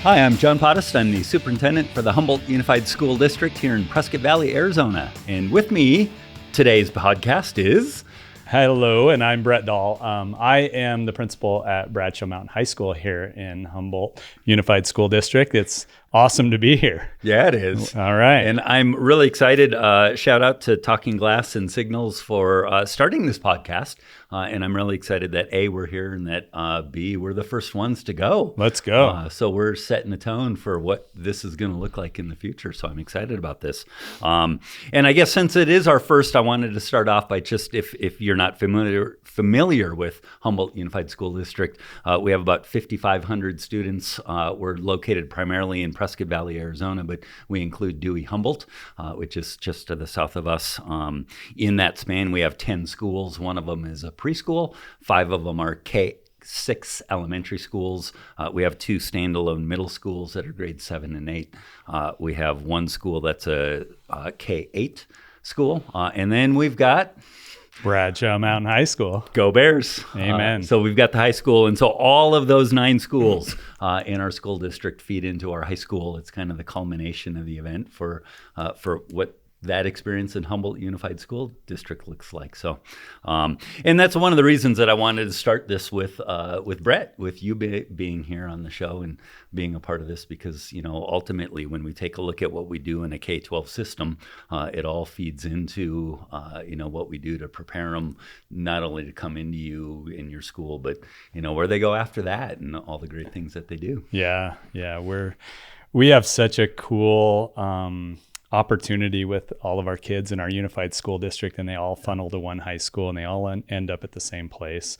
Hi, I'm John Pothast. I'm the Superintendent for the Humboldt Unified School District here in Prescott Valley, Arizona. And with me, today's podcast is... Hello, and I'm Brett Dahl. I am the principal at Bradshaw Mountain High School here in Humboldt Unified School District. It's awesome to be here. Yeah, it is. All right. And I'm really excited. Shout out to Talking Glass and Signals for starting this podcast. And I'm really excited that A, we're here, and that B, we're the first ones to go. Let's go. So we're setting the tone for what this is going to look like in the future. So I'm excited about this. And I guess since it is our first, I wanted to start off by just, if you're not familiar with Humboldt Unified School District, we have about 5,500 students. We're located primarily in Prescott Valley, Arizona, but we include Dewey Humboldt, which is just to the south of us. In that span, we have 10 schools. One of them is a preschool. 5 of them are K-6 elementary schools. We have 2 standalone middle schools that are grades 7 and 8. We have 1 school that's a K-8 school. And then we've got... Bradshaw Mountain High School. Go Bears. Amen. So we've got the high school. And so all of those 9 schools in our school district feed into our high school. It's kind of the culmination of the event for what that experience in Humboldt Unified School District looks like. So, and that's one of the reasons that I wanted to start this with Brett, with you being here on the show and being a part of this, because, you know, ultimately when we take a look at what we do in a K-12 system, it all feeds into, you know, what we do to prepare them not only to come into you in your school, but, you know, where they go after that and all the great things that they do. Yeah. We have such a cool, opportunity with all of our kids in our unified school district, and they all funnel to one high school and they all end up at the same place.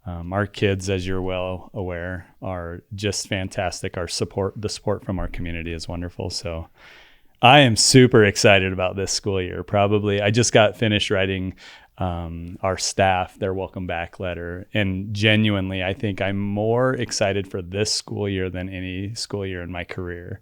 Our kids, as you're well aware, are just fantastic. The support from our community is wonderful. So I am super excited about this school year. I just got finished writing our staff their welcome back letter, and genuinely I think I'm more excited for this school year than any school year in my career.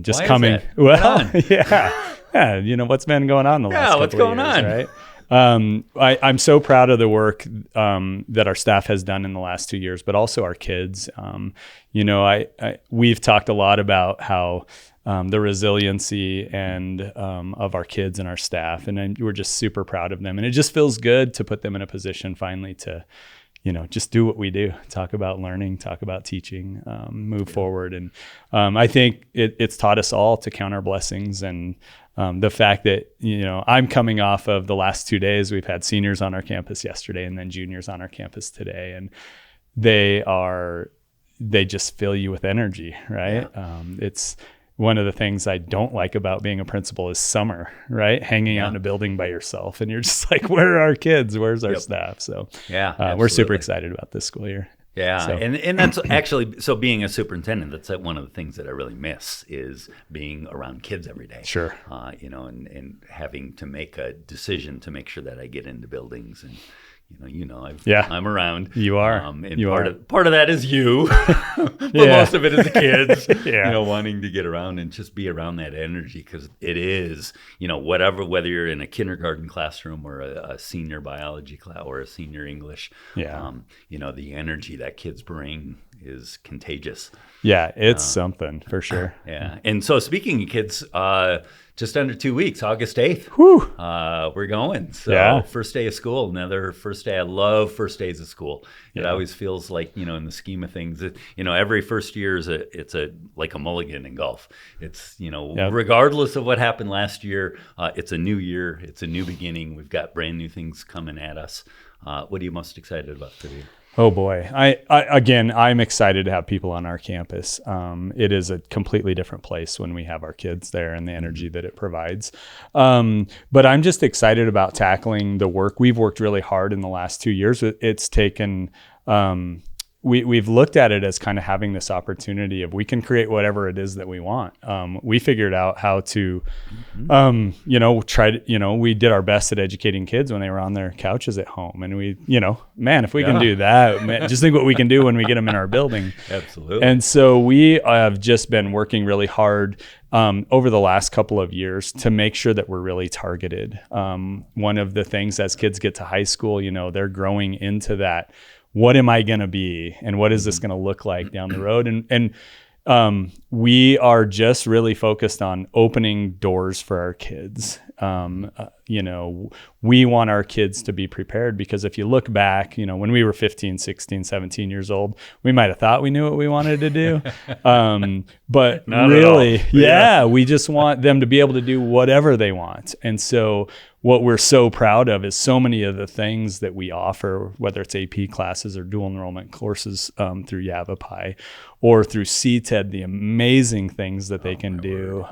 Just Why coming. Is that? Well, yeah. You know what's been going on the last couple what's going of years, on? Right? I'm so proud of the work that our staff has done in the last 2 years, but also our kids. You know, we've talked a lot about how the resiliency and of our kids and our staff, and we're just super proud of them. And it just feels good to put them in a position finally to, you know, just do what we do, talk about learning, talk about teaching, move forward. And I think it's taught us all to count our blessings. And the fact that, you know, I'm coming off of the last 2 days, we've had seniors on our campus yesterday and then juniors on our campus today. And they just fill you with energy, right? Yeah. It's one of the things I don't like about being a principal is summer, right? Hanging out in a building by yourself, and you're just like, where are our kids? Where's our staff? So we're super excited about this school year. Yeah, so. And that's actually, so being a superintendent, that's one of the things that I really miss is being around kids every day. Sure. You know, and having to make a decision to make sure that I get into buildings and, I'm around. You are. And part of that is you, but most of it is the kids, you know, wanting to get around and just be around that energy, because it is, you know, whether you're in a kindergarten classroom or a senior biology class or a senior English, you know, the energy that kids bring is contagious. Yeah, it's something for sure. Yeah. And so speaking of kids, just under 2 weeks, August 8th, we're going. So first day of school, another first day. I love first days of school. It always feels like, you know, in the scheme of things, you know, every first year is like a mulligan in golf. It's, you know, regardless of what happened last year, it's a new year. It's a new beginning. We've got brand new things coming at us. What are you most excited about for the year? Oh boy. I'm excited to have people on our campus. It is a completely different place when we have our kids there and the energy that it provides. But I'm just excited about tackling the work. We've worked really hard in the last 2 years. It's taken, we've looked at it as kind of having this opportunity of we can create whatever it is that we want. We figured out how to, we did our best at educating kids when they were on their couches at home. And we, if we can do that, man, just think what we can do when we get them in our building. Absolutely. And so we have just been working really hard over the last couple of years to make sure that we're really targeted. One of the things as kids get to high school, they're growing into that. What am I going to be? And what is this going to look like down the road? And We are just really focused on opening doors for our kids. We want our kids to be prepared, because if you look back, when we were 15, 16, 17 years old, we might have thought we knew what we wanted to do. But Not really, at all. we just want them to be able to do whatever they want. And so what we're so proud of is so many of the things that we offer, whether it's AP classes or dual enrollment courses through Yavapai or through CTED, the amazing things that they can do,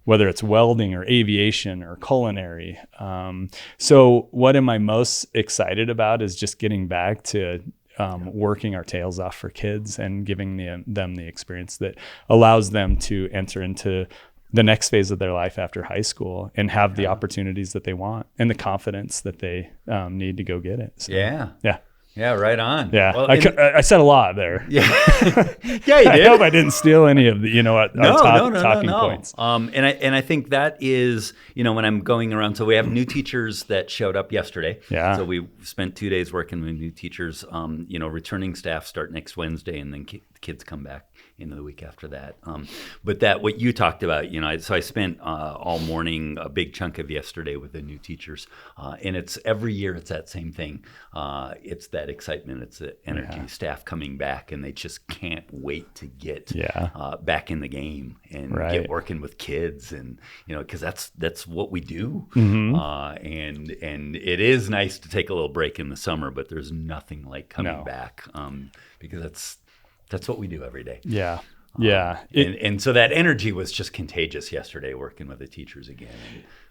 whether it's welding or aviation or culinary. So what am I most excited about is just getting back to working our tails off for kids and giving them the experience that allows them to enter into the next phase of their life after high school and have the opportunities that they want and the confidence that they need to go get it. So, Yeah, right on. Yeah, Well, I said a lot there. Yeah, you did. I hope I didn't steal any of the, our talking points. And I think that is, when I'm going around, so we have new teachers that showed up yesterday. Yeah. So we spent 2 days working with new teachers. Returning staff start next Wednesday, and then kids come back into the week after that. But that what you talked about, so I spent all morning, a big chunk of yesterday with the new teachers, and it's every year it's that same thing. It's that excitement, it's the energy, staff coming back, and they just can't wait to get back in the game and get working with kids, and because that's what we do. Mm-hmm. And it is nice to take a little break in the summer, but there's nothing like coming back because that's what we do every day. Yeah. And so that energy was just contagious yesterday, working with the teachers again.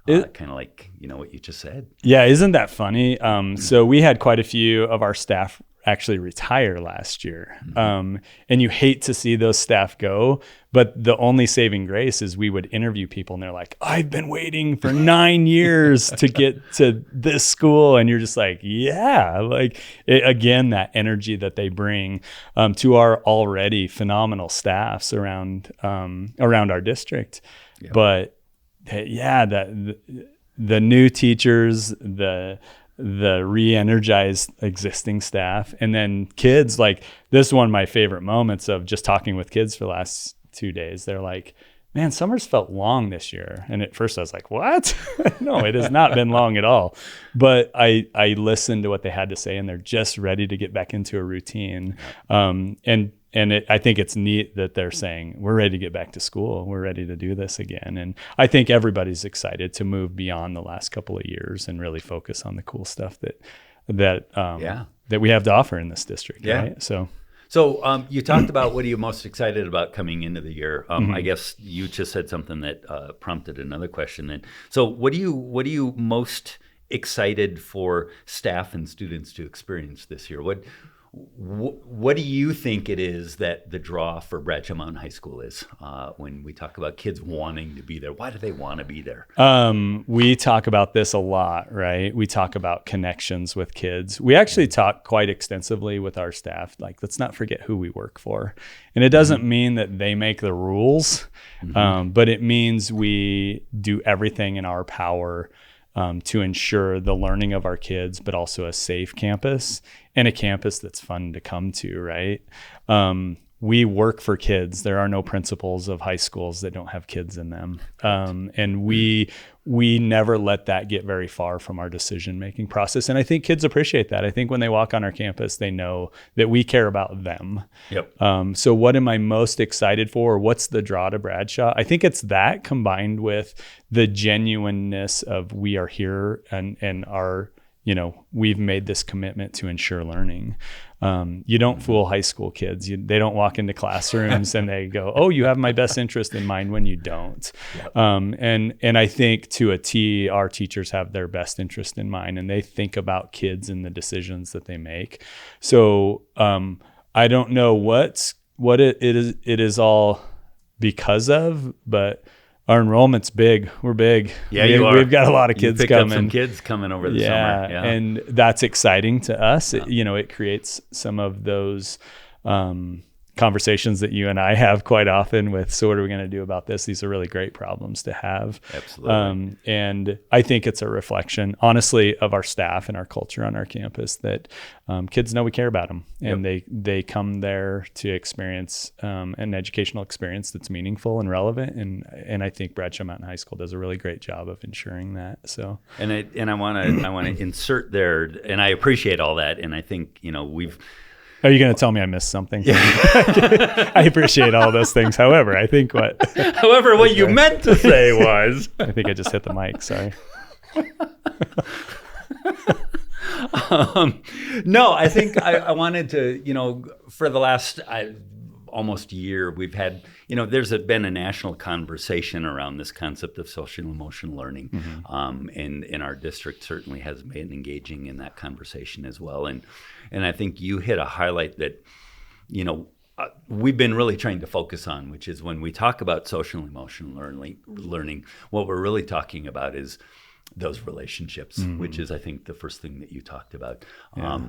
And, kind of like, what you just said. Yeah. Isn't that funny? So we had quite a few of our staff actually retire last year. And you hate to see those staff go, but the only saving grace is we would interview people and they're like, I've been waiting for 9 years to get to this school. And you're just like, again, that energy that they bring to our already phenomenal staffs around our district. Yep. But the new teachers, the re-energized existing staff, and then kids, like this is one of my favorite moments of just talking with kids for the last 2 days. They're like, man, summer's felt long this year. And at first I was like, what? No, it has not been long at all. But I listened to what they had to say, and they're just ready to get back into a routine. I think it's neat that they're saying, we're ready to get back to school. We're ready to do this again. And I think everybody's excited to move beyond the last couple of years and really focus on the cool stuff that we have to offer in this district. Yeah. Right? So you talked about what are you most excited about coming into the year? I guess you just said something that prompted another question. And so what are you most excited for staff and students to experience this year? What do you think it is that the draw for Bradshaw Mountain High School is when we talk about kids wanting to be there? Why do they want to be there? We talk about this a lot, right? We talk about connections with kids. We actually talk quite extensively with our staff. Like, let's not forget who we work for. And it doesn't mean that they make the rules, but it means we do everything in our power to ensure the learning of our kids, but also a safe campus and a campus that's fun to come to, right? We work for kids. There are no principals of high schools that don't have kids in them. And we never let that get very far from our decision-making process. And I think kids appreciate that. I think when they walk on our campus, they know that we care about them. Yep. So what am I most excited for? What's the draw to Bradshaw? I think it's that combined with the genuineness of we are here and our, we've made this commitment to ensure learning. You don't fool high school kids. They don't walk into classrooms and they go, oh, you have my best interest in mind, when you don't. Yep. And I think to a T, our teachers have their best interest in mind, and they think about kids and the decisions that they make. So I don't know what it is all because of, but our enrollment's big. We're big. Yeah, we've got a lot of kids coming. Up some kids coming over the summer. Yeah, and that's exciting to us. Yeah. It creates some of those conversations that you and I have quite often with, so what are we going to do about this? These are really great problems to have. Absolutely. And I think it's a reflection, honestly, of our staff and our culture on our campus, that kids know we care about them, and they come there to experience an educational experience that's meaningful and relevant. And I think Bradshaw Mountain High School does a really great job of ensuring that. So, and I want to insert there, and I appreciate all that. And I think, Are you going to tell me I missed something? Yeah. I appreciate all those things. However, I think what you meant to say was, I think I just hit the mic. Sorry. No, I think I wanted to, for the last almost year, we've had, there's been a national conversation around this concept of social and emotional learning. And our district certainly has been engaging in that conversation as well. And I think you hit a highlight that, we've been really trying to focus on, which is when we talk about social and emotional learning, what we're really talking about is those relationships, which is, I think, the first thing that you talked about. Yeah.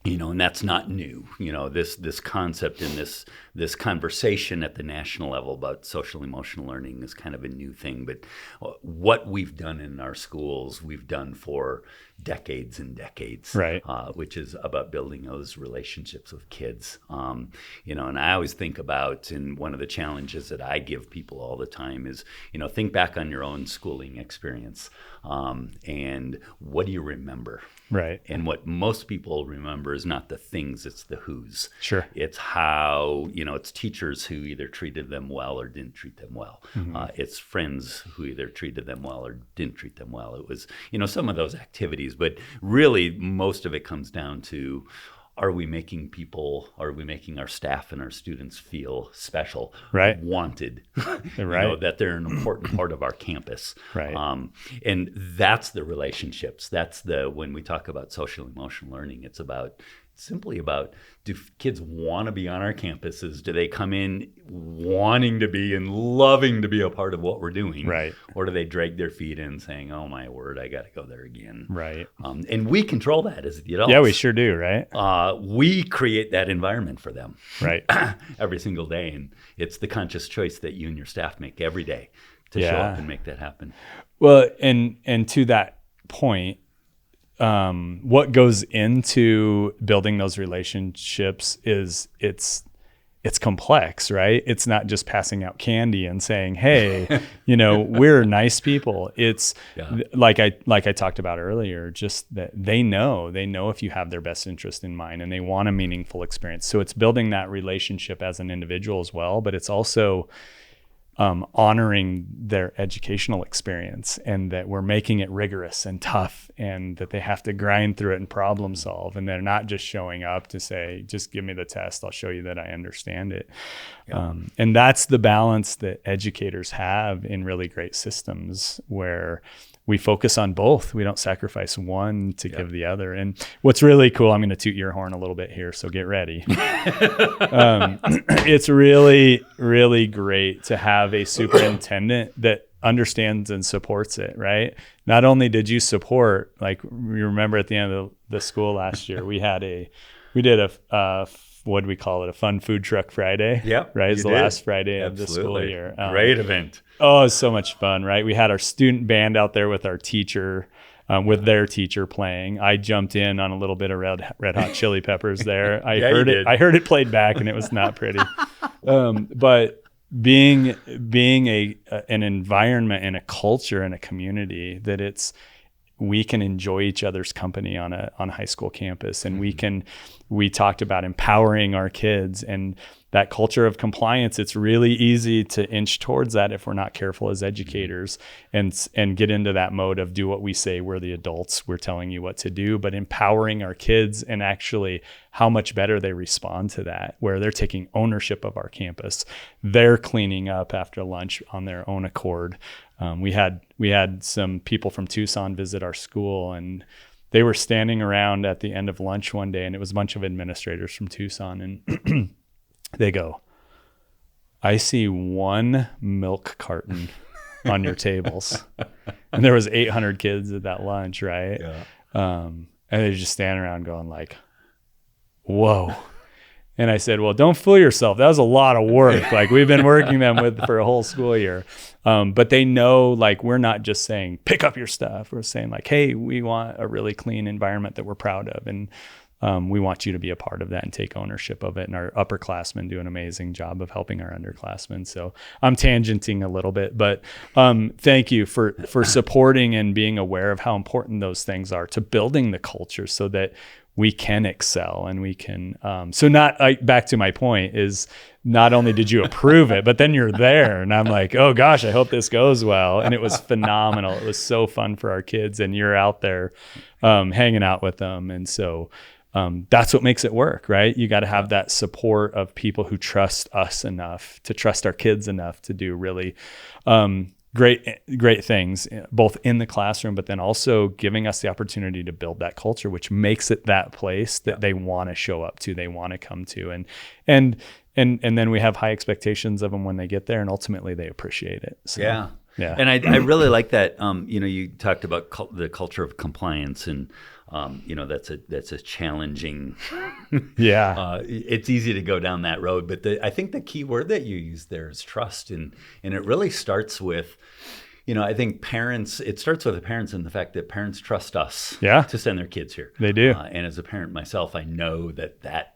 And that's not new. This concept and this conversation at the national level about social emotional learning is kind of a new thing. But what we've done in our schools, we've done for decades and decades, right? Which is about building those relationships with kids. And I always think about, and one of the challenges that I give people all the time is, think back on your own schooling experience, and what do you remember? Right. And what most people remember is not the things, it's the who's. Sure. It's how, it's teachers who either treated them well or didn't treat them well. It's friends who either treated them well or didn't treat them well. It was, some of those activities, but really most of it comes down to, are we making our staff and our students feel special, right? Wanted, right? That they're an important part of our campus, right? And that's the relationships. That's when we talk about social emotional learning, it's simply about, do kids want to be on our campuses? Do they come in wanting to be and loving to be a part of what we're doing? Right. Or do they drag their feet in saying, oh my word, I got to go there again? Right. And we control that as the adults. Yeah, we sure do, right? We create that environment for them. Right. Every single day. And it's the conscious choice that you and your staff make every day to show up and make that happen. Well, and to that point, what goes into building those relationships is it's complex, right? It's not just passing out candy and saying, hey, we're nice people. It's like I talked about earlier, just that they know if you have their best interest in mind, and they want a meaningful experience. So it's building that relationship as an individual as well, but it's also honoring their educational experience, and that we're making it rigorous and tough, and that they have to grind through it and problem solve. And they're not just showing up to say, just give me the test, I'll show you that I understand it. Yeah. And that's the balance that educators have in really great systems, where we focus on both. We don't sacrifice one to give the other. And what's really cool, I'm going to toot your horn a little bit here, so get ready. It's really, really great to have a superintendent that understands and supports it, right? Not only did you support, like, you remember at the end of the school last year, we did a what do we call it? A fun food truck Friday. Yeah. Right. It's the last Friday of the school year. Great event. Oh, it was so much fun, right? We had our student band out there with our teacher, with their teacher playing. I jumped in on a little bit of red hot chili peppers there. I heard it played back, and it was not pretty. But being an environment and a culture and a community that we can enjoy each other's company on a high school campus, and we talked about empowering our kids, and that culture of compliance. It's really easy to inch towards that if we're not careful as educators, and get into that mode of do what we say. We're the adults, we're telling you what to do. But empowering our kids, and actually how much better they respond to that, where they're taking ownership of our campus. They're cleaning up after lunch on their own accord. We had some people from Tucson visit our school, and they were standing around at the end of lunch one day, and it was a bunch of administrators from Tucson, and they go, I see one milk carton on your tables. And there was 800 kids at that lunch, right? Yeah. And they're just standing around going like, whoa. And I said, well, don't fool yourself. That was a lot of work. Like, we've been working them with for a whole school year. But they know, like, we're not just saying, pick up your stuff. We're saying, like, hey, we want a really clean environment that we're proud of. And we want you to be a part of that and take ownership of it. And our upperclassmen do an amazing job of helping our underclassmen. So I'm tangenting a little bit, but thank you for supporting and being aware of how important those things are to building the culture so that we can excel and we can, back to my point is not only did you approve it, but then you're there and I'm like, oh gosh, I hope this goes well. And it was phenomenal. It was so fun for our kids and you're out there hanging out with them. And so that's what makes it work, right? You got to have that support of people who trust us enough to trust our kids enough to do really great things, both in the classroom, but then also giving us the opportunity to build that culture, which makes it that place that they want to show up to, they want to come to, and then we have high expectations of them when they get there, and ultimately they appreciate it. So, yeah. And I really like that. You talked about the culture of compliance, and that's a challenging. Yeah. It's easy to go down that road, but I think the key word that you used there is trust, and it really starts with, I think parents. It starts with the parents and the fact that parents trust us. To send their kids here. They do. And as a parent myself, I know that.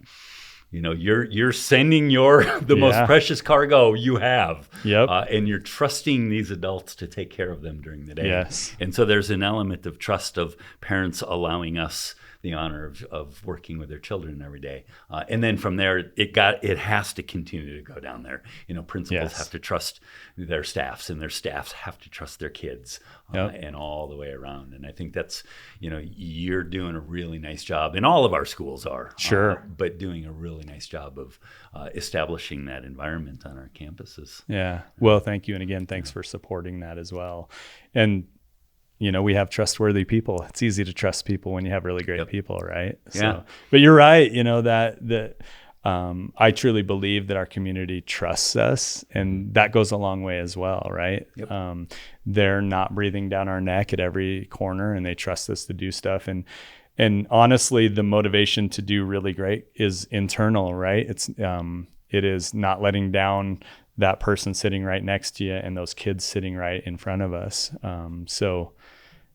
You're sending the most precious cargo you have. Yep. And you're trusting these adults to take care of them during the day. Yes. And so there's an element of trust of parents allowing us the honor of working with their children every day. And then from there, it has to continue to go down there. Principals have to trust their staffs, and their staffs have to trust their kids, and all the way around. And I think that's, you're doing a really nice job, and all of our schools are. Sure. But doing a really nice job of establishing that environment on our campuses. Yeah. Well, thank you. And again, thanks for supporting that as well. And we have trustworthy people. It's easy to trust people when you have really great people, right? So, but you're right. That I truly believe that our community trusts us, and that goes a long way as well, right? Yep. They're not breathing down our neck at every corner, and they trust us to do stuff. And honestly, the motivation to do really great is internal, right? It is not letting down that person sitting right next to you and those kids sitting right in front of us.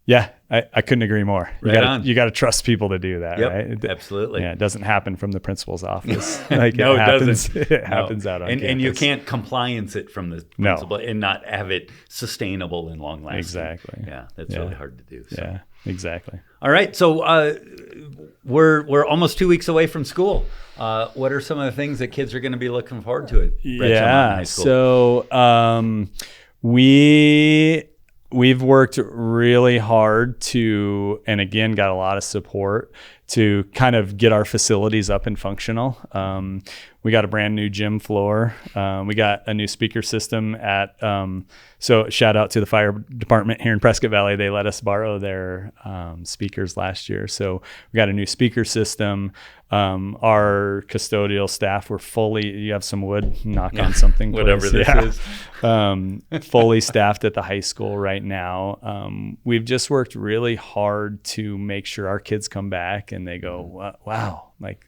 Yeah, I couldn't agree more. You got to trust people to do that, right? Absolutely. Yeah, it doesn't happen from the principal's office. Like No, it happens, doesn't. It happens out on campus. And you can't compliance it from the principal and not have it sustainable and long lasting. Exactly. Yeah, that's really hard to do. So. Yeah, exactly. All right, so we're almost 2 weeks away from school. What are some of the things that kids are going to be looking forward to at Bradshaw Mountain High School? So we've worked really hard to, and again, got a lot of support to kind of get our facilities up and functional. We got a brand new gym floor. We got a new speaker system so shout out to the fire department here in Prescott Valley. They let us borrow their speakers last year. So we got a new speaker system. Our custodial staff were you have some wood, knock on something. Whatever please. This is. Fully staffed at the high school right now. We've just worked really hard to make sure our kids come back and they go, wow, like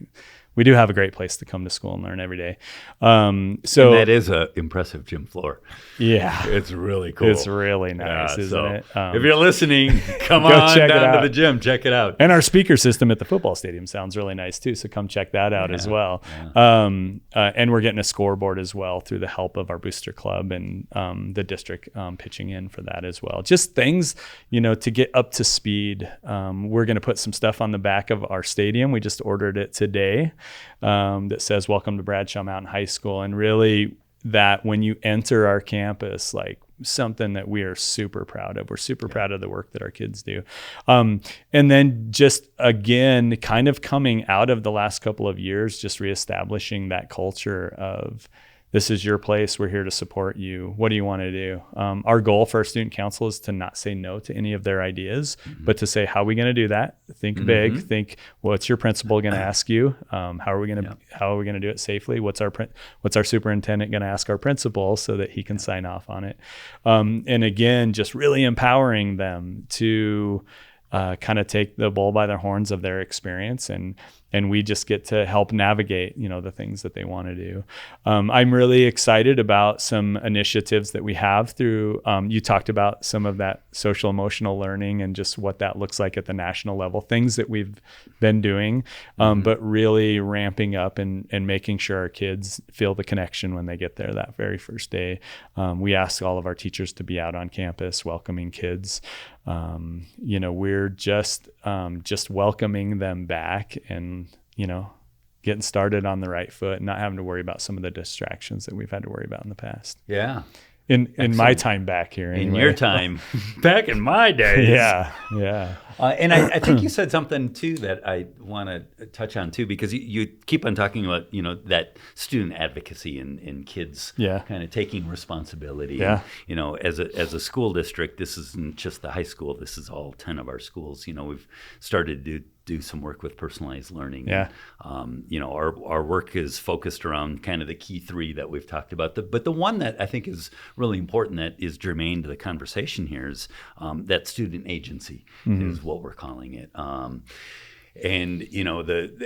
we do have a great place to come to school and learn every day. So and that is an impressive gym floor. Yeah. It's really cool. It's really nice, isn't it? If you're listening, come on down to the gym, check it out. And our speaker system at the football stadium sounds really nice too. So come check that out as well. Yeah. And we're getting a scoreboard as well through the help of our booster club and the district pitching in for that as well. Just things, to get up to speed. We're going to put some stuff on the back of our stadium. We just ordered it today. That says welcome to Bradshaw Mountain High School, and really that when you enter our campus, like something that we are super proud of. We're super proud of the work that our kids do. And then just again, kind of coming out of the last couple of years, just reestablishing that culture of this is your place. We're here to support you. What do you want to do? Our goal for our student council is to not say no to any of their ideas, but to say, how are we going to do that? Think big. Think, what's your principal going to ask you? How are we going to do it safely? What's our superintendent going to ask our principal so that he can sign off on it? And again, just really empowering them to kind of take the bull by the horns of their experience and and we just get to help navigate, the things that they want to do. I'm really excited about some initiatives that we have through, you talked about some of that social emotional learning and just what that looks like at the national level, things that we've been doing, but really ramping up and making sure our kids feel the connection when they get there that very first day. We ask all of our teachers to be out on campus welcoming kids. We're just welcoming them back and, getting started on the right foot and not having to worry about some of the distractions that we've had to worry about in the past. Yeah. In my time back here. Anyway. In your time, back in my days. Yeah. And I think you said something too that I want to touch on too, because you keep on talking about, that student advocacy and kids kind of taking responsibility. Yeah. And, as a school district, this isn't just the high school. This is all 10 of our schools. We've started to do some work with personalized learning. Yeah. And, our work is focused around kind of the key three that we've talked about. But the one that I think is really important that is germane to the conversation here is that student agency is what we're calling it. And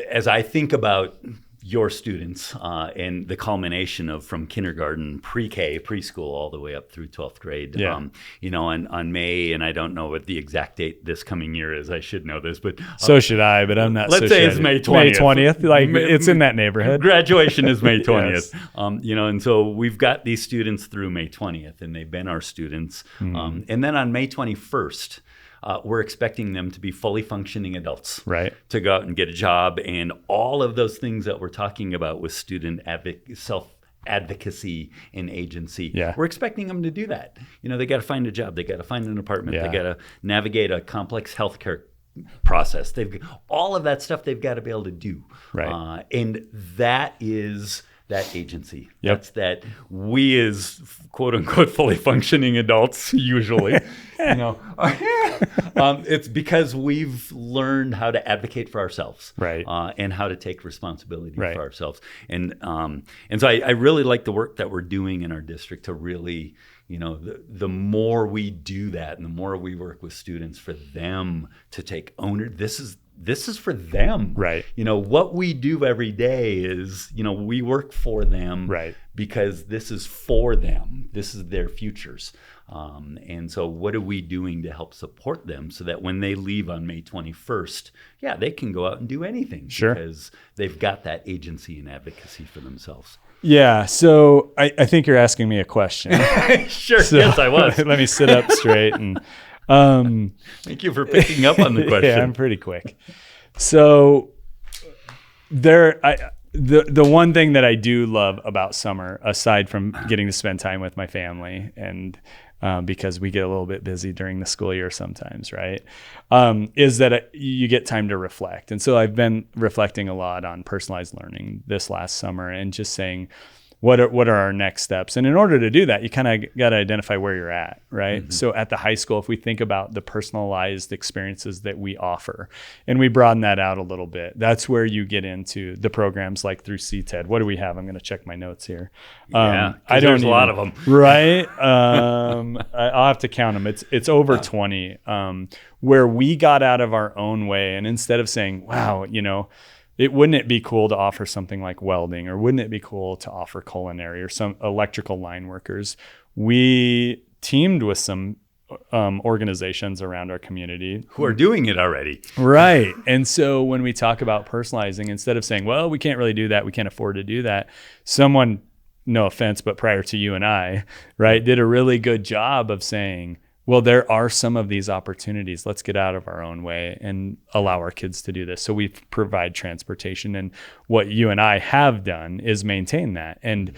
as I think about your students and the culmination of from kindergarten, pre-K, preschool, all the way up through 12th grade. On May, and I don't know what the exact date this coming year is. I should know this, but so should I. But I'm not. Let's say it's May 20th. May 20th, like it's in that neighborhood. Graduation is May 20th. Yes. And so we've got these students through May 20th, and they've been our students. And then on May 21st. We're expecting them to be fully functioning adults, right? To go out and get a job, and all of those things that we're talking about with student self-advocacy and agency. Yeah. We're expecting them to do that. They got to find a job, they got to find an apartment, Yeah. they got to navigate a complex healthcare process. They've all of that stuff they've got to be able to do, right? And that is that agency. Yep. That's that we as quote unquote fully functioning adults usually, it's because we've learned how to advocate for ourselves, right? And how to take responsibility right. for ourselves. And so I really like the work that we're doing in our district to really, the more we do that and the more we work with students for them to take ownership, this is for them. Right. What we do every day is, we work for them, right? Because this is for them. This is their futures. And so what are we doing to help support them so that when they leave on May 21st, they can go out and do anything. Sure. Because they've got that agency and advocacy for themselves. Yeah. So I think you're asking me a question. Sure. So, yes, I was. Let me sit up straight and... Thank you for picking up on the question. Yeah, I'm pretty quick. So the one thing that I do love about summer, aside from getting to spend time with my family and because we get a little bit busy during the school year sometimes, right, is that you get time to reflect. And so I've been reflecting a lot on personalized learning this last summer and just saying, what are our next steps? And in order to do that, you kind of got to identify where you're at, right? Mm-hmm. So at the high school, if we think about the personalized experiences that we offer, and we broaden that out a little bit, that's where you get into the programs like through CTED. What do we have? I'm going to check my notes here. There's a lot of them. Right? I'll have to count them. It's over 20, where we got out of our own way. And instead of saying, wow, wouldn't it be cool to offer something like welding, or wouldn't it be cool to offer culinary or some electrical line workers? We teamed with some organizations around our community who are doing it already. Right. And so when we talk about personalizing, instead of saying, well, we can't really do that, we can't afford to do that, someone, no offense, but prior to you and I, right, did a really good job of saying, well, there are some of these opportunities. Let's get out of our own way and allow our kids to do this. So we provide transportation. And what you and I have done is maintain that and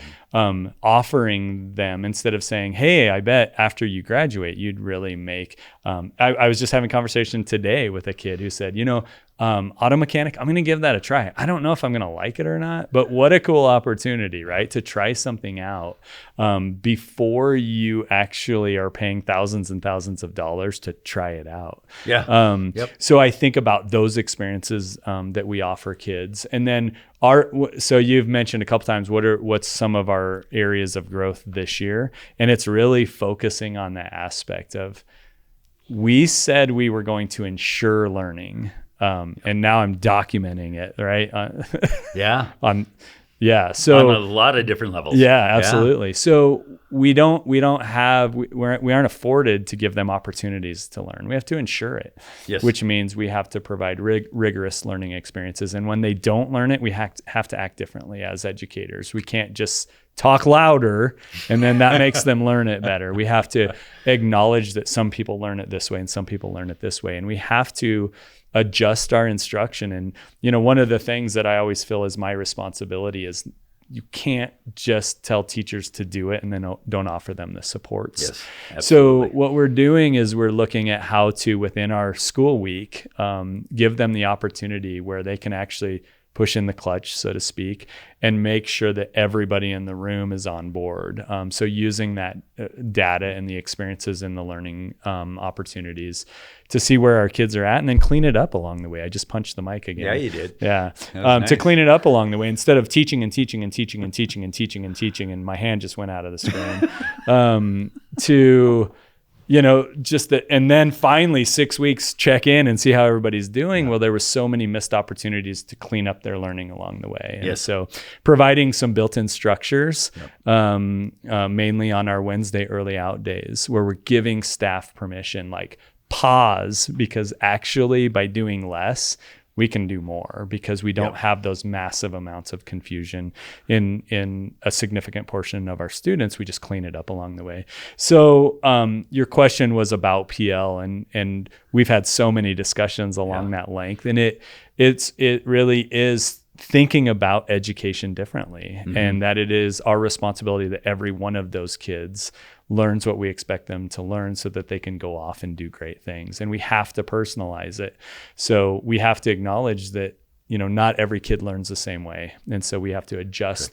offering them, instead of saying, hey, I bet after you graduate, you'd really make, I was just having a conversation today with a kid who said, auto mechanic, I'm going to give that a try. I don't know if I'm going to like it or not, but what a cool opportunity, right? To try something out before you actually are paying thousands and thousands of dollars to try it out. Yeah. Yep. So I think about those experiences that we offer kids. And then so you've mentioned a couple times, what's some of our areas of growth this year? And it's really focusing on that aspect of, we said we were going to ensure learning. And now I'm documenting it, right? Yeah. So on a lot of different levels. Yeah, absolutely. So we aren't afforded to give them opportunities to learn. We have to ensure it, which means we have to provide rigorous learning experiences. And when they don't learn it, we have to act differently as educators. We can't just talk louder and then that makes them learn it better. We have to acknowledge that some people learn it this way and some people learn it this way. And we have to adjust our instruction. And, one of the things that I always feel is my responsibility is you can't just tell teachers to do it and then don't offer them the supports. Yes, absolutely. So what we're doing is we're looking at how to, within our school week, give them the opportunity where they can actually push in the clutch, so to speak, and make sure that everybody in the room is on board. So using that data and the experiences and the learning opportunities to see where our kids are at and then clean it up along the way. I just punched the mic again. Yeah, you did. Yeah. Nice. To clean it up along the way instead of teaching and teaching and teaching and teaching and teaching and teaching, and my hand just went out of the screen, to just that, and then finally 6 weeks check in and see how everybody's doing. Well, there were so many missed opportunities to clean up their learning along the way. And so providing some built-in structures, mainly on our Wednesday early out days, where we're giving staff permission, like pause, because actually by doing less, we can do more because we don't have those massive amounts of confusion in a significant portion of our students. We just clean it up along the way. So your question was about PL, and we've had so many discussions along that length, and it really is thinking about education differently, and that it is our responsibility that every one of those kids learns what we expect them to learn so that they can go off and do great things. And we have to personalize it. So we have to acknowledge that, not every kid learns the same way. And so we have to adjust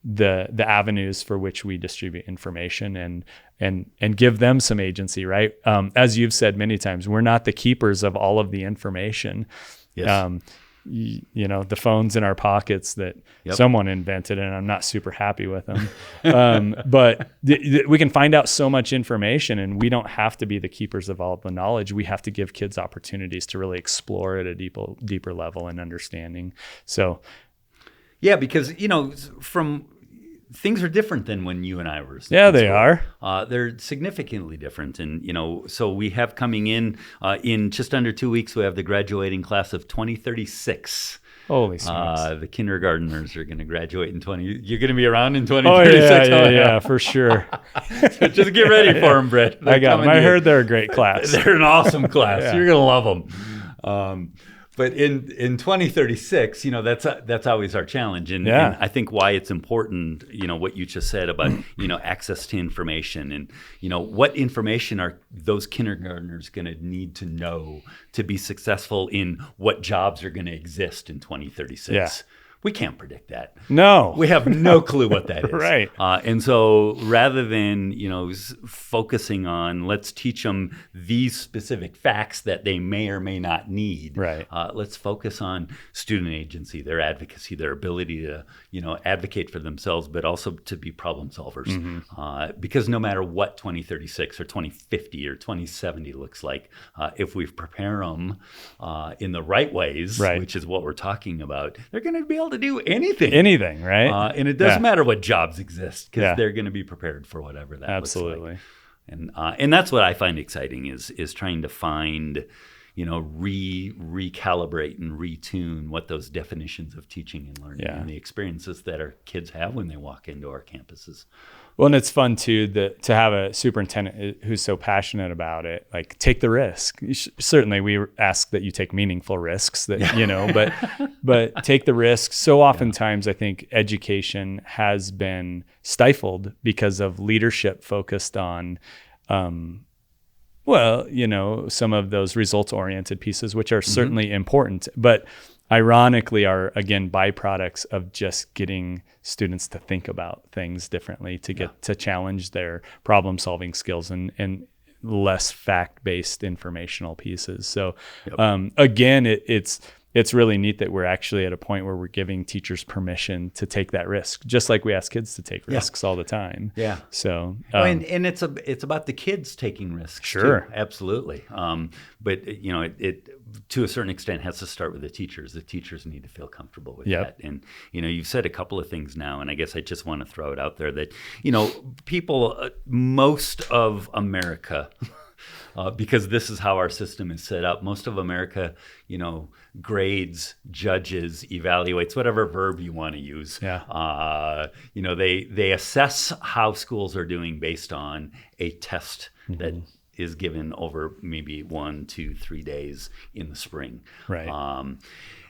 the avenues for which we distribute information and give them some agency, right? As you've said many times, we're not the keepers of all of the information. Yes. The phones in our pockets that someone invented, and I'm not super happy with them. But we can find out so much information, and we don't have to be the keepers of all the knowledge. We have to give kids opportunities to really explore at a deeper level and understanding. So, because, things are different than when you and I were. Yeah, they are. They're significantly different. And, so we have coming in just under 2 weeks, we have the graduating class of 2036. Holy smokes. The kindergartners are going to graduate in you're going to be around in 2036. Yeah, for sure. So just get ready for them, Brett. I got them. I heard they're a great class. They're an awesome class. You're going to love them. But in 2036, that's always our challenge. And I think why it's important, what you just said about, access to information and, what information are those kindergartners going to need to know to be successful in what jobs are going to exist in 2036. Yeah. We can't predict that. No. We have no clue what that is. Right. And so rather than, focusing on let's teach them these specific facts that they may or may not need. Right. Let's focus on student agency, their advocacy, their ability to, advocate for themselves, but also to be problem solvers. Mm-hmm. Because no matter what 2036 or 2050 or 2070 looks like, if we prepare them in the right ways, which is what we're talking about, they're going to be able to do anything, right? And it doesn't matter what jobs exist because they're going to be prepared for whatever that Absolutely. looks like. And that's what I find exciting is trying to find, recalibrate and retune what those definitions of teaching and learning and the experiences that our kids have when they walk into our campuses. Well, and it's fun too to have a superintendent who's so passionate about it. Like, take the risk. Certainly, we ask that you take meaningful risks. But take the risk. So oftentimes, I think education has been stifled because of leadership focused on, some of those results-oriented pieces, which are certainly important, but ironically are, again, byproducts of just getting students to think about things differently, to get to challenge their problem-solving skills and less fact-based informational pieces. So again, it's it's really neat that we're actually at a point where we're giving teachers permission to take that risk, just like we ask kids to take risks all the time. Yeah. So, and it's about the kids taking risks. Sure. Too. Absolutely. But it to a certain extent has to start with the teachers. The teachers need to feel comfortable with that. And, you've said a couple of things now, and I guess I just want to throw it out there that, people, most of America, because this is how our system is set up. Most of America, grades, judges, evaluates, whatever verb you want to use. Yeah. They assess how schools are doing based on a test that is given over maybe 1, 2, 3 days in the spring. Right.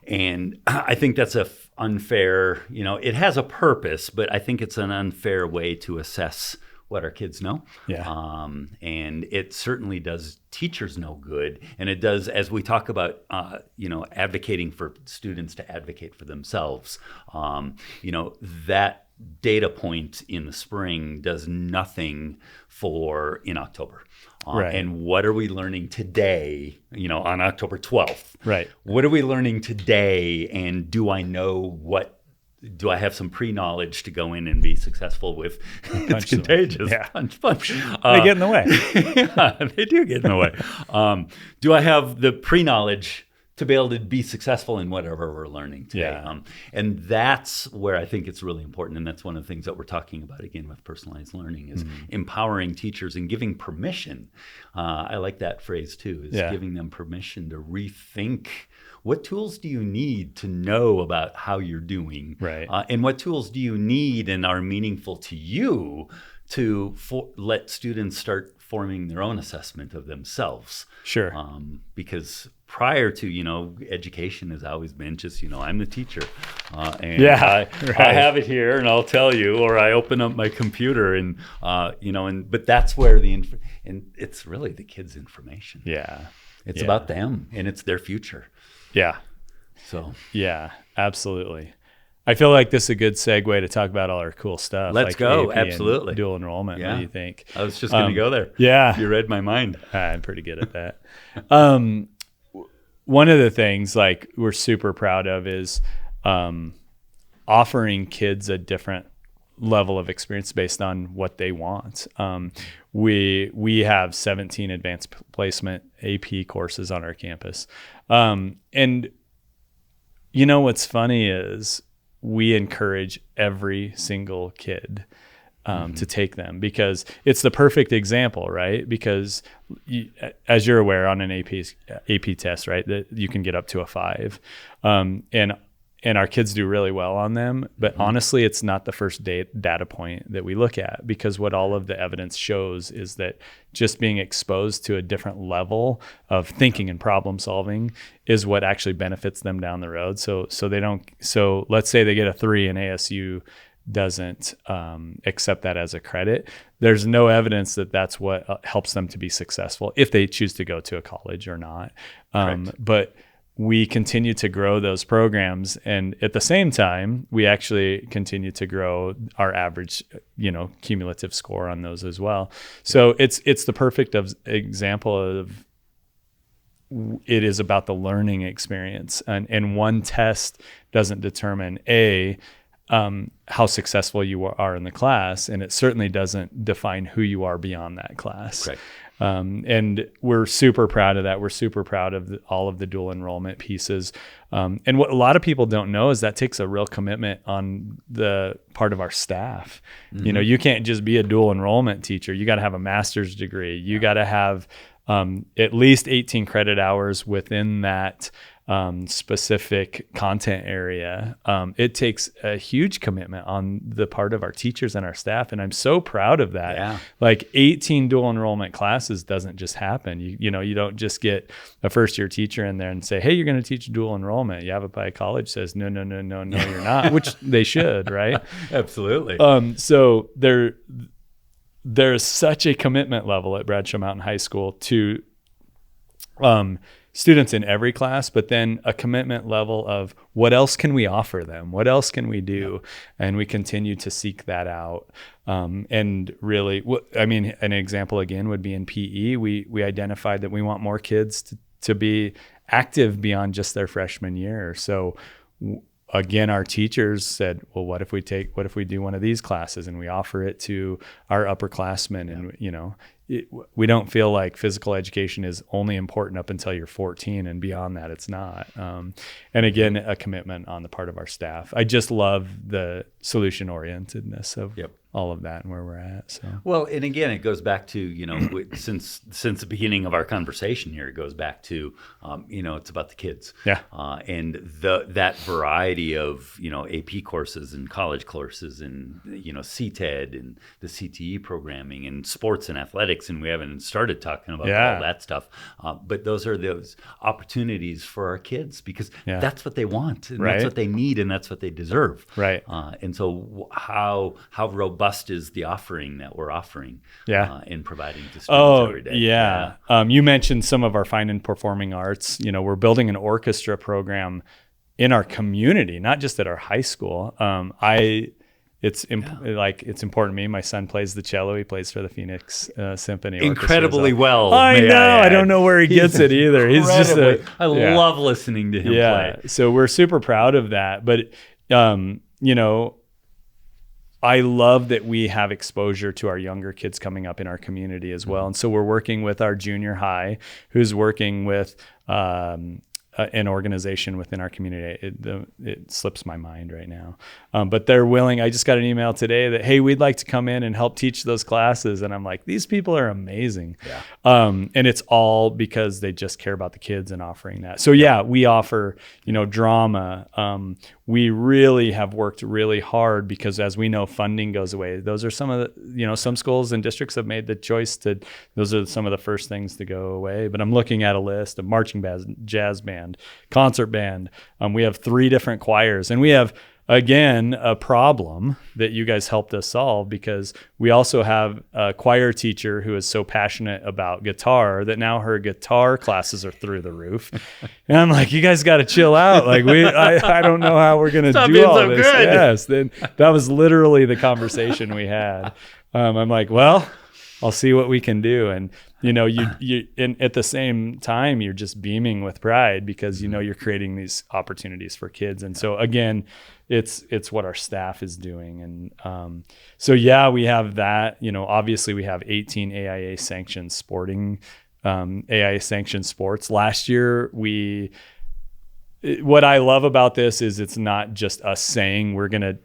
And I think that's unfair. It has a purpose, but I think it's an unfair way to assess what our kids know. Yeah. And it certainly does teachers no good. And it does, as we talk about, advocating for students to advocate for themselves, that data point in the spring does nothing for in October. Right. And what are we learning today, on October 12th? Right. What are we learning today? And do I do I have some pre-knowledge to go in and be successful with? It's contagious. Yeah. Punch. They get in the way. Yeah, they do get in the way. Do I have the pre-knowledge to be able to be successful in whatever we're learning today? Yeah. And that's where I think it's really important. And that's one of the things that we're talking about again with personalized learning is empowering teachers and giving permission. I like that phrase too, is giving them permission to rethink what tools do you need to know about how you're doing? Right. And what tools do you need and are meaningful to you to let students start forming their own assessment of themselves? Sure. Because prior to, education has always been just, I'm the teacher. And right. I have it here and I'll tell you, or I open up my computer and, but that's where and it's really the kids' information. Yeah. It's about them and it's their future. Yeah. So. Yeah, absolutely. I feel like this is a good segue to talk about all our cool stuff. Let's like go. AP Absolutely. And dual enrollment. Yeah. What do you think? I was just going to go there. Yeah. You read my mind. I'm pretty good at that. One of the things like we're super proud of is offering kids a different level of experience based on what they want. We have 17 advanced placement AP courses on our campus. And what's funny is we encourage every single kid to take them because it's the perfect example, right? Because as you're aware on an AP test, right, that you can get up to a 5. And our kids do really well on them. But honestly, it's not the first data point that we look at because what all of the evidence shows is that just being exposed to a different level of thinking and problem solving is what actually benefits them down the road. So let's say they get a 3 and ASU doesn't accept that as a credit. There's no evidence that that's what helps them to be successful if they choose to go to a college or not. But we continue to grow those programs, and at the same time, we actually continue to grow our average, cumulative score on those as well. So it's the perfect example of it is about the learning experience, and one test doesn't determine how successful you are in the class, and it certainly doesn't define who you are beyond that class. Correct. And we're super proud of that. We're super proud of all of the dual enrollment pieces. And what a lot of people don't know is that takes a real commitment on the part of our staff. You can't just be a dual enrollment teacher. You got to have a master's degree. You got to have at least 18 credit hours within that specific content area. It takes a huge commitment on the part of our teachers and our staff, and I'm so proud of that. Yeah. Like 18 dual enrollment classes doesn't just happen. You don't just get a first year teacher in there and say, hey, you're going to teach dual enrollment. Yavapai College says, no, you're not, which they should, right? Absolutely. So there's such a commitment level at Bradshaw Mountain High School to students in every class, but then a commitment level of what else can we offer them? What else can we do? And we continue to seek that out. And really, an example again would be in PE. We identified that we want more kids to be active beyond just their freshman year. So again, our teachers said, well, what if we do one of these classes and we offer it to our upperclassmen? And, you know, we don't feel like physical education is only important up until you're 14, and beyond that, it's not. And again, a commitment on the part of our staff. I just love the solution orientedness of all of that and where we're at. So well, and again, it goes back to, you know, since the beginning of our conversation here, it goes back to, you know, it's about the kids. Yeah. And that variety of, you know, AP courses and college courses and, you know, CTED and the CTE programming and sports and athletics. And we haven't started talking about all that stuff. But those are those opportunities for our kids, because that's what they want, and that's what they need, and that's what they deserve. Right. And so how robust is the offering that we're offering in providing to students every day? Yeah. You mentioned some of our fine and performing arts. You know, we're building an orchestra program in our community, not just at our high school. It's important to me. My son plays the cello. He plays for the Phoenix Symphony Orchestra. Incredibly well. I know. I don't know where he gets it either. He's just I love listening to him play. So we're super proud of that. But, you know, I love that we have exposure to our younger kids coming up in our community as well. And so we're working with our junior high, who's working with an organization within our community. It slips my mind right now. But they're willing. I just got an email today that, hey, we'd like to come in and help teach those classes. And I'm like, these people are amazing. Yeah. And it's all because they just care about the kids and offering that. So we offer, you know, drama. We really have worked really hard, because as we know, funding goes away. Those are some of the, you know, some schools and districts have made the choice those are some of the first things to go away. But I'm looking at a list of marching band, jazz band, concert band. We have 3 different choirs, and we have, again, a problem that you guys helped us solve, because we also have a choir teacher who is so passionate about guitar that now her guitar classes are through the roof. And I'm like, you guys got to chill out. Like I don't know how we're going to do all this. Good. Yes. Then that was literally the conversation we had. I'm like, well, I'll see what we can do. And, you know, and at the same time, you're just beaming with pride, because, you know, you're creating these opportunities for kids. And so again, it's what our staff is doing. And we have that. You know, obviously we have 18 AIA sanctioned AIA sanctioned sports. Last year, what I love about this is it's not just us saying we're going to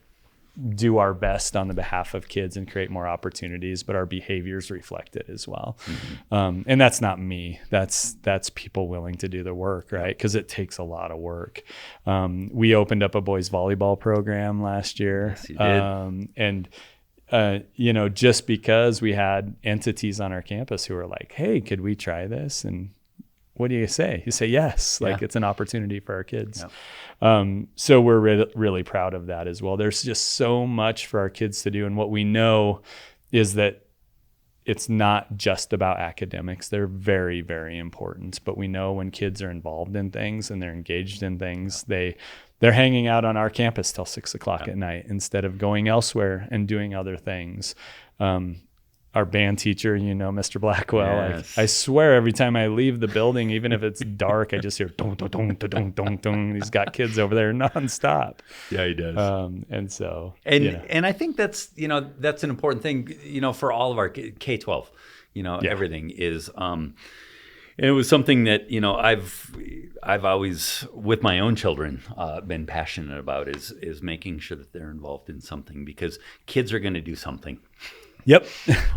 do our best on the behalf of kids and create more opportunities, but our behaviors reflect it as well. Mm-hmm. And that's not me. That's people willing to do the work, right? Because it takes a lot of work. We opened up a boys volleyball program last year. Yes, you did. And you know, just because we had entities on our campus who were like, hey, could we try this? And what do you say? You say yes. Like, it's an opportunity for our kids. Yeah. So we're really proud of that as well. There's just so much for our kids to do. And what we know is that it's not just about academics. They're very, very important. But we know when kids are involved in things and they're engaged in things, they're hanging out on our campus till 6:00 at night instead of going elsewhere and doing other things. Our band teacher, you know, Mr. Blackwell, yes. I swear every time I leave the building, even if it's dark, I just hear dong, dong, dong, dong, dong, dong. He's got kids over there nonstop. Yeah, he does. And I think that's an important thing, you know, for all of our K-12, you know, everything is, and it was something that, you know, I've always, with my own children, been passionate about is making sure that they're involved in something, because kids are going to do something. Yep.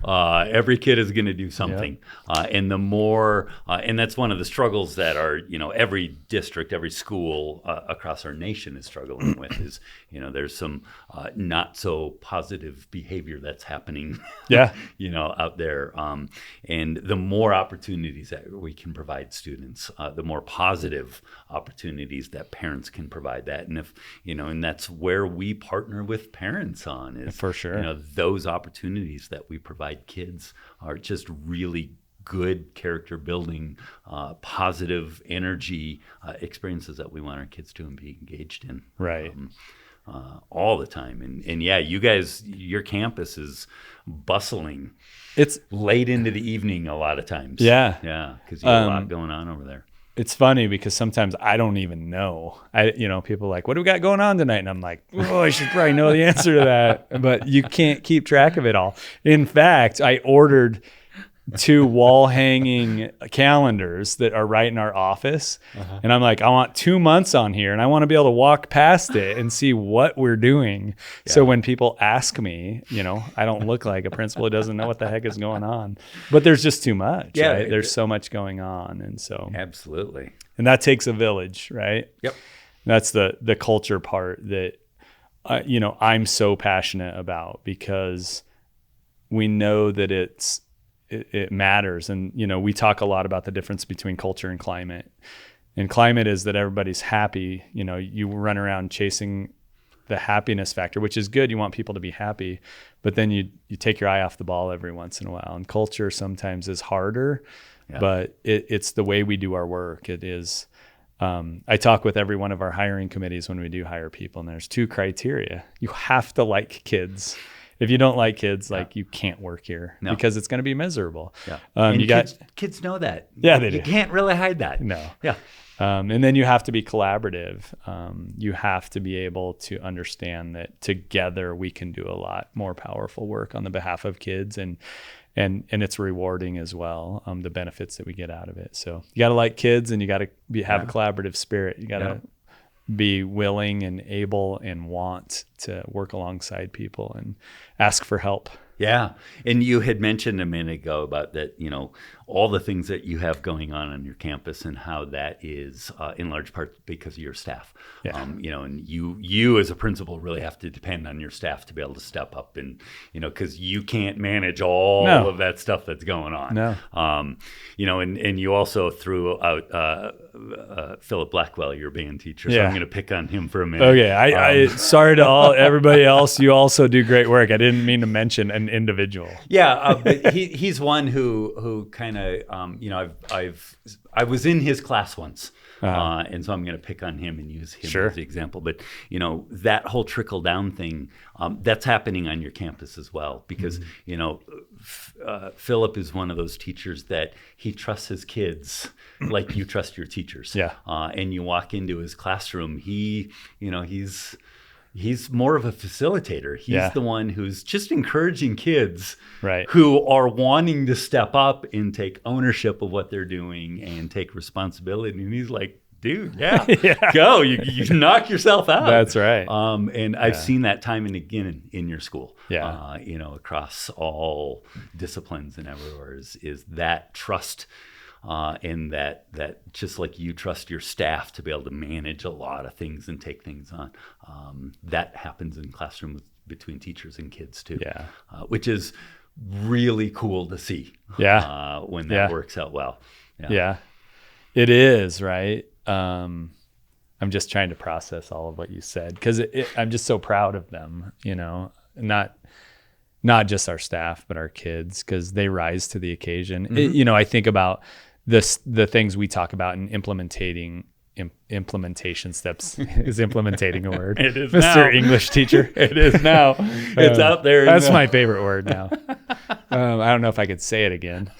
Every kid is going to do something. Yep. And the more, and that's one of the struggles that every district, every school across our nation is struggling with is, you know, there's some not so positive behavior that's happening, you know, out there. And the more opportunities that we can provide students, the more positive opportunities that parents can provide that. And if, you know, and that's where we partner with parents on is, for sure, you know, those opportunities that we provide kids are just really good character building, positive energy experiences that we want our kids to be engaged in. Right. All the time. And you guys, your campus is bustling. It's late into the evening a lot of times. Yeah. Yeah. Because you have a lot going on over there. it's funny because sometimes I don't even know. People are like, what do we got going on tonight? And I'm like, oh, I should probably know the answer to that. But you can't keep track of it all. In fact, I ordered 2 wall hanging calendars that are right in our office. And I'm like, I want 2 months on here and I want to be able to walk past it and see what we're doing. Yeah. So when people ask me, I don't look like a principal who doesn't know what the heck is going on, but there's just too much. Yeah, right? There's so much going on. And so absolutely. And that takes a village, right? Yep. That's the culture part that, I'm so passionate about, because we know that it matters. And, we talk a lot about the difference between culture and climate. And climate is that everybody's happy. You run around chasing the happiness factor, which is good. You want people to be happy, but then you take your eye off the ball every once in a while. And culture sometimes is harder, but it's the way we do our work. It is, I talk with every one of our hiring committees when we do hire people, and there's 2 criteria. You have to like kids. If you don't like kids, you can't work here because it's going to be miserable. Yeah. And kids know that. Yeah, they do. You can't really hide that. No. Yeah. And then you have to be collaborative. You have to be able to understand that together we can do a lot more powerful work on the behalf of kids, and it's rewarding as well. The benefits that we get out of it. So you got to like kids, and you got to have a collaborative spirit. You got to be willing and able and want to work alongside people and ask for help. Yeah. And you had mentioned a minute ago about that, all the things that you have going on your campus and how that is in large part because of your staff. Yeah. And you as a principal really have to depend on your staff to be able to step up and, because you can't manage all of that stuff that's going on. No. And you also threw out Philip Blackwell, your band teacher. So Yeah. I'm going to pick on him for a minute. Okay. I sorry to everybody else. You also do great work. I didn't mean to mention an individual. Yeah. But he's one who kind of, I was in his class once. And so I'm going to pick on him and use him as the example. But, that whole trickle down thing, that's happening on your campus as well. Because, Philip is one of those teachers that he trusts his kids like you trust your teachers. Yeah. And you walk into his classroom, he's more of a facilitator. He's the one who's just encouraging kids who are wanting to step up and take ownership of what they're doing and take responsibility. And he's like, dude, go. You knock yourself out. That's right. And I've seen that time and again in your school. Yeah. Across all disciplines and everywhere is that trust. And that just like you trust your staff to be able to manage a lot of things and take things on, that happens in classrooms between teachers and kids too. Yeah. Which is really cool to see. Yeah. When that works out well. Yeah. It is, right? I'm just trying to process all of what you said because I'm just so proud of them. Not just our staff, but our kids, because they rise to the occasion. Mm-hmm. I think about the things we talk about in implementation steps. Is implementing a word? It is, Mr. now. English teacher. It is now. It's out there. That's my favorite word now. I don't know if I could say it again.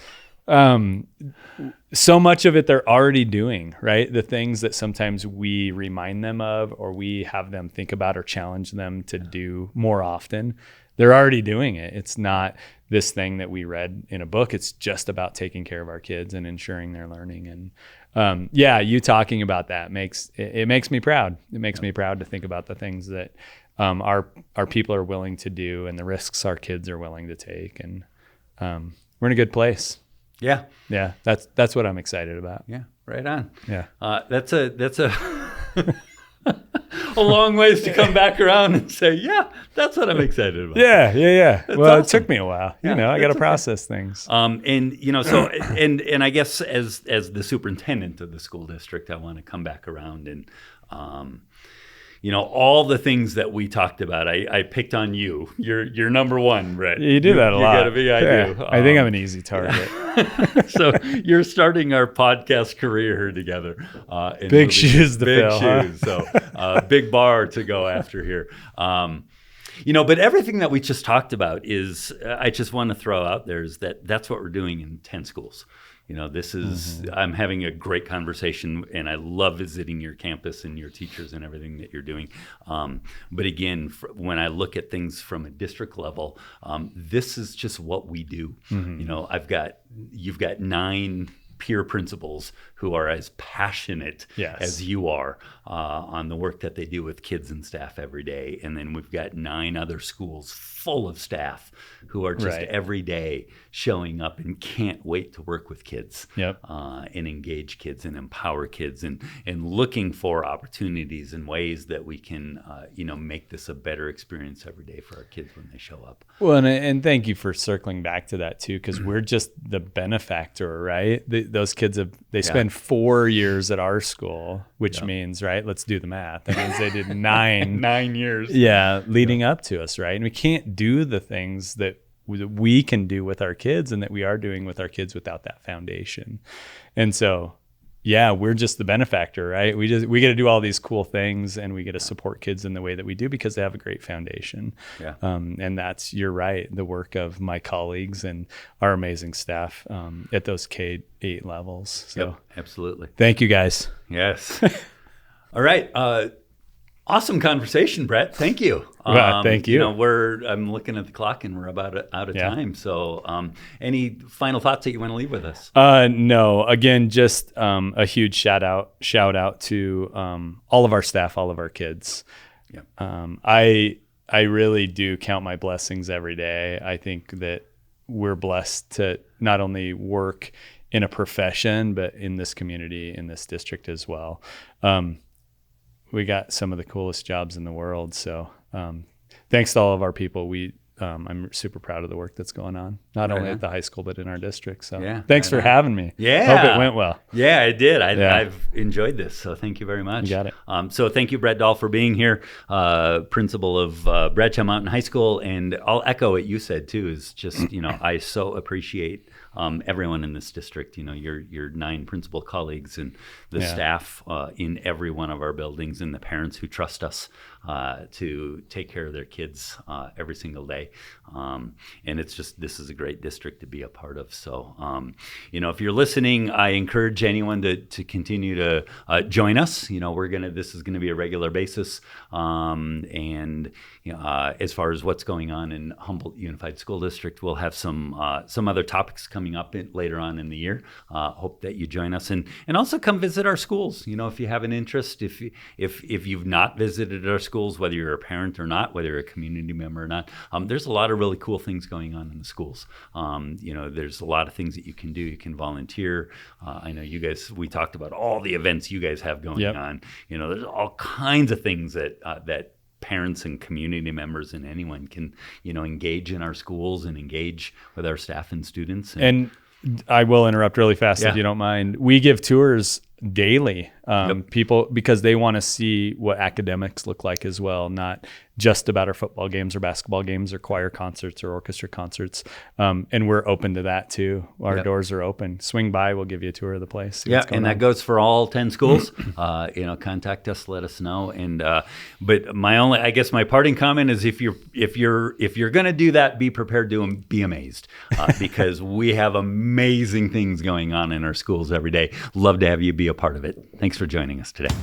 So much of it they're already doing, right? The things that sometimes we remind them of or we have them think about or challenge them to do more often. They're already doing it. It's not this thing that we read in a book. It's just about taking care of our kids and ensuring they're learning. And you talking about that makes me proud. It makes me proud to think about the things that our people are willing to do and the risks our kids are willing to take. And we're in a good place. Yeah. Yeah. That's what I'm excited about. Yeah. Right on. Yeah. That's a a long ways to come back around and say, yeah, that's what I'm excited about. Yeah. Well, awesome. It took me a while. I got to process things. So and I guess as the superintendent of the school district, I want to come back around and all the things that we talked about. I picked on you. You're number one, Brett. You do that a lot. You gotta be. I do. I think I'm an easy target. So you're starting our podcast career here together. Big shoes to big fill. Shoes. So big bar to go after here. But everything that we just talked about is, I just want to throw out there is that's what we're doing in 10 schools. This is, I'm having a great conversation, and I love visiting your campus and your teachers and everything that you're doing. But again, when I look at things from a district level, this is just what we do. You've got 9 peer principals who are as passionate as you are on the work that they do with kids and staff every day. And then we've got 9 other schools full of staff who are just every day showing up and can't wait to work with kids and engage kids and empower kids and looking for opportunities and ways that we can, make this a better experience every day for our kids when they show up. Well, and thank you for circling back to that too, because we're just the benefactor, right? Those kids they spend 4 years at our school, which means, let's do the math. That means they did 9 years. Leading up to us, right? And we can't do the things that we can do with our kids and that we are doing with our kids without that foundation. And so, we're just the benefactor, right? We get to do all these cool things, and we get to support kids in the way that we do because they have a great foundation. And that's, you're right, the work of my colleagues and our amazing staff at those K-8 levels. So absolutely. Thank you, guys. Yes. All right. Awesome conversation, Brett. Thank you. Thank you. I'm looking at the clock and we're about out of time. So any final thoughts that you want to leave with us? No. Again, just a huge shout out to all of our staff, all of our kids. I really do count my blessings every day. I think that we're blessed to not only work in a profession, but in this community, in this district as well. We got some of the coolest jobs in the world. So thanks to all of our people. I'm super proud of the work that's going on, not only at the high school, but in our district. So thanks for having me. Hope it went well. Yeah, it did. I've enjoyed this. So thank you very much. You got it. So thank you, Brett Dahl, for being here, principal of Bradshaw Mountain High School. And I'll echo what you said too, is just, I so appreciate everyone in this district, your 9 principal colleagues and the staff in every one of our buildings and the parents who trust us to take care of their kids every single day. And it's just, this is a great district to be a part of. So, if you're listening, I encourage anyone to continue to join us. This is going to be a regular basis. And as far as what's going on in Humboldt Unified School District, we'll have some other topics coming up later on in the year. Hope that you join us and also come visit our schools. If you have an interest, if you've not visited our schools, whether you're a parent or not, whether you're a community member or not, there's a lot of really cool things going on in the schools. There's a lot of things that you can do. You can volunteer. I know you guys, we talked about all the events you guys have going on. There's all kinds of things that parents and community members and anyone can, engage in our schools and engage with our staff and students. And I will interrupt really fast if you don't mind. We give tours daily, people, because they want to see what academics look like as well, not just about our football games or basketball games or choir concerts or orchestra concerts. And we're open to that too. Our doors are open. Swing by, we'll give you a tour of the place. And that goes for all 10 schools. Contact us, let us know. And but my parting comment is if you're going to do that, be prepared to be amazed, because we have amazing things going on in our schools every day. Love to have you be a part of it. Thanks for joining us today.